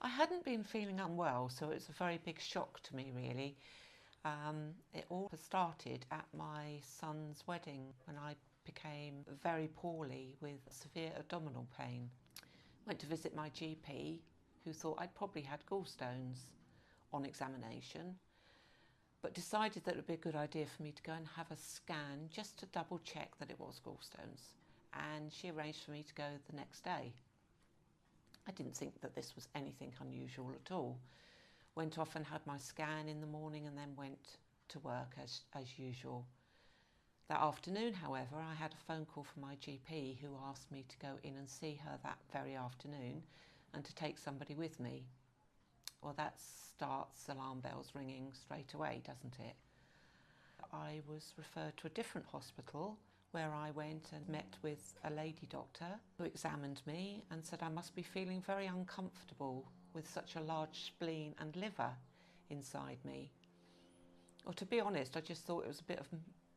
I hadn't been feeling unwell, so it was a very big shock to me, really. It all started at my son's wedding when I became very poorly with severe abdominal pain. Went to visit my GP, who thought I'd probably had gallstones on examination, but decided that it would be a good idea for me to go and have a scan just to double check that it was gallstones. And she arranged for me to go the next day. I didn't think that this was anything unusual at all. Went off and had my scan in the morning and then went to work as usual. That afternoon, however, I had a phone call from my GP who asked me to go in and see her that very afternoon and to take somebody with me. Well, that starts alarm bells ringing straight away, doesn't it? I was referred to a different hospital where I went and met with a lady doctor who examined me and said I must be feeling very uncomfortable with such a large spleen and liver inside me. Or to be honest, I just thought it was a bit of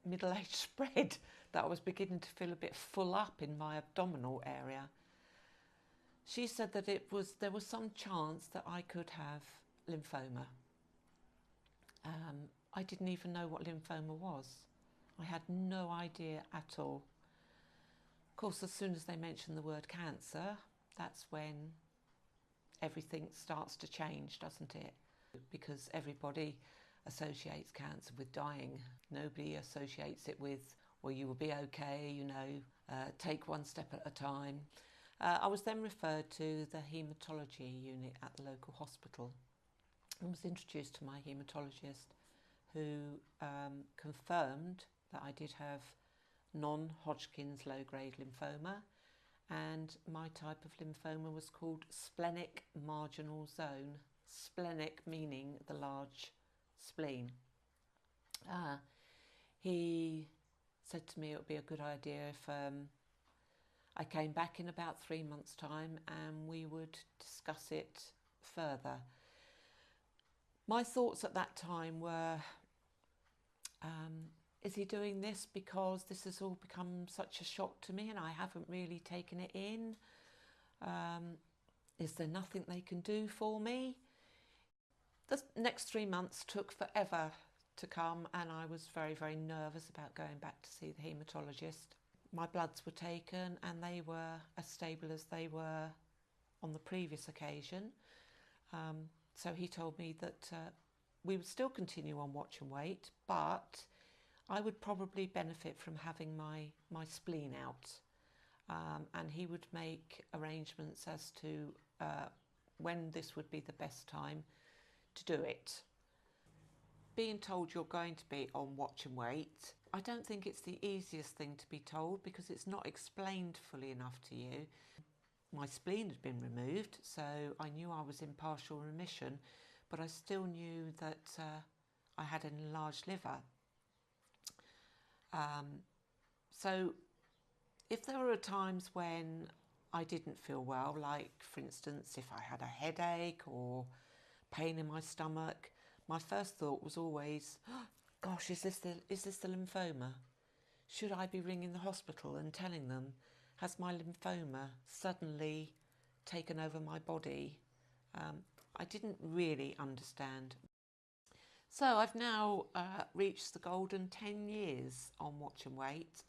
middle-aged spread, that I was beginning to feel a bit full up in my abdominal area. She said that there was some chance that I could have lymphoma. I didn't even know what lymphoma was. I had no idea at all. Of course, as soon as they mention the word cancer, that's when everything starts to change, doesn't it? Because everybody associates cancer with dying. Nobody associates it with, well, you will be okay, take one step at a time. I was then referred to the haematology unit at the local hospital and was introduced to my haematologist, who confirmed that I did have non-Hodgkin's low-grade lymphoma, and my type of lymphoma was called splenic marginal zone. Splenic meaning the large spleen. He said to me it would be a good idea if I came back in about 3 months' time and we would discuss it further. My thoughts at that time were, is he doing this because this has all become such a shock to me and I haven't really taken it in? Is there nothing they can do for me? The next 3 months took forever to come and I was very, very nervous about going back to see the haematologist. My bloods were taken and they were as stable as they were on the previous occasion. So he told me that we would still continue on watch and wait, but I would probably benefit from having my spleen out. And he would make arrangements as to when this would be the best time to do it. Being told you're going to be on watch and wait, I don't think it's the easiest thing to be told because it's not explained fully enough to you. My spleen had been removed, so I knew I was in partial remission, but I still knew that I had an enlarged liver. So if there were times when I didn't feel well, like for instance if I had a headache or pain in my stomach, my first thought was always, oh, gosh, is this the lymphoma? Should I be ringing the hospital and telling them, has my lymphoma suddenly taken over my body? I didn't really understand. So I've now reached the golden 10 years on watch and wait.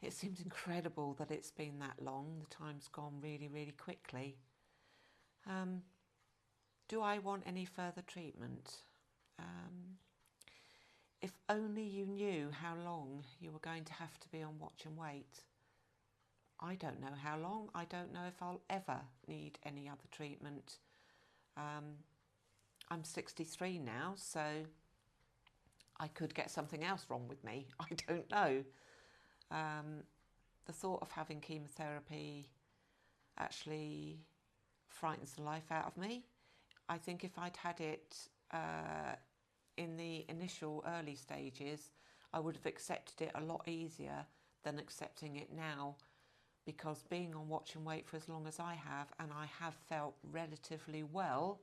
It seems incredible that it's been that long. The time's gone really, really quickly. Do I want any further treatment? If only you knew how long you were going to have to be on watch and wait. I don't know how long. I don't know if I'll ever need any other treatment. I'm 63 now, so I could get something else wrong with me. I don't know. The thought of having chemotherapy actually frightens the life out of me. I think if I'd had it in the initial early stages, I would have accepted it a lot easier than accepting it now, because being on watch and wait for as long as I have, and I have felt relatively well,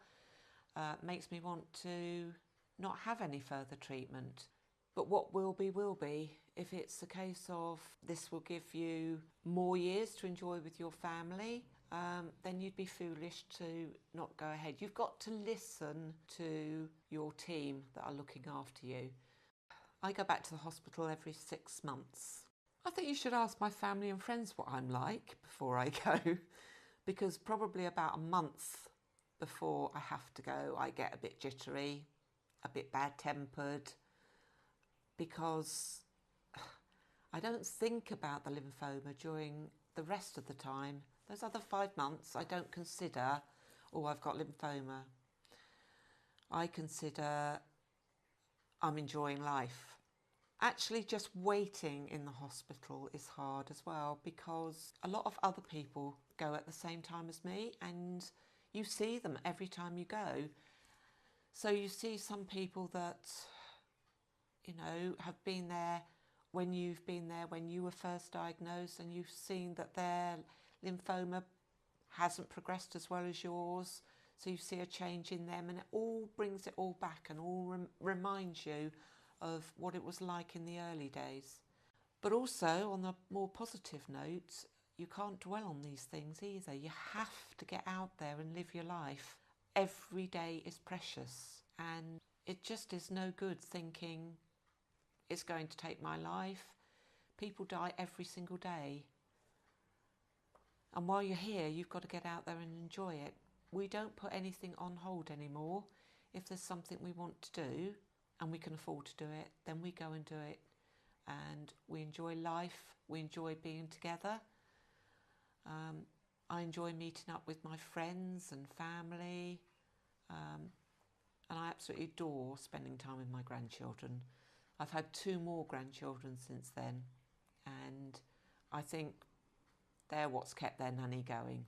makes me want to not have any further treatment. But what will be, will be. If it's a case of this will give you more years to enjoy with your family, then you'd be foolish to not go ahead. You've got to listen to your team that are looking after you. I go back to the hospital every 6 months. I think you should ask my family and friends what I'm like before I go, because probably about a month before I have to go, I get a bit jittery, a bit bad-tempered, because I don't think about the lymphoma during the rest of the time. Those other 5 months, I don't consider, oh, I've got lymphoma. I consider I'm enjoying life. Actually, just waiting in the hospital is hard as well, because a lot of other people go at the same time as me, and you see them every time you go. So you see some people that, you know, have been there when you've been there when you were first diagnosed, and you've seen that their lymphoma hasn't progressed as well as yours. So you see a change in them, and it all brings it all back and all reminds you of what it was like in the early days. But also, on a more positive note, you can't dwell on these things either. You have to get out there and live your life. Every day is precious, and it just is no good thinking it's going to take my life. People die every single day. And while you're here, you've got to get out there and enjoy it. We don't put anything on hold anymore. If there's something we want to do and we can afford to do it, then we go and do it. And we enjoy life. We enjoy being together. I enjoy meeting up with my friends and family. And I absolutely adore spending time with my grandchildren. I've had 2 more grandchildren since then. And I think they're what's kept their nanny going.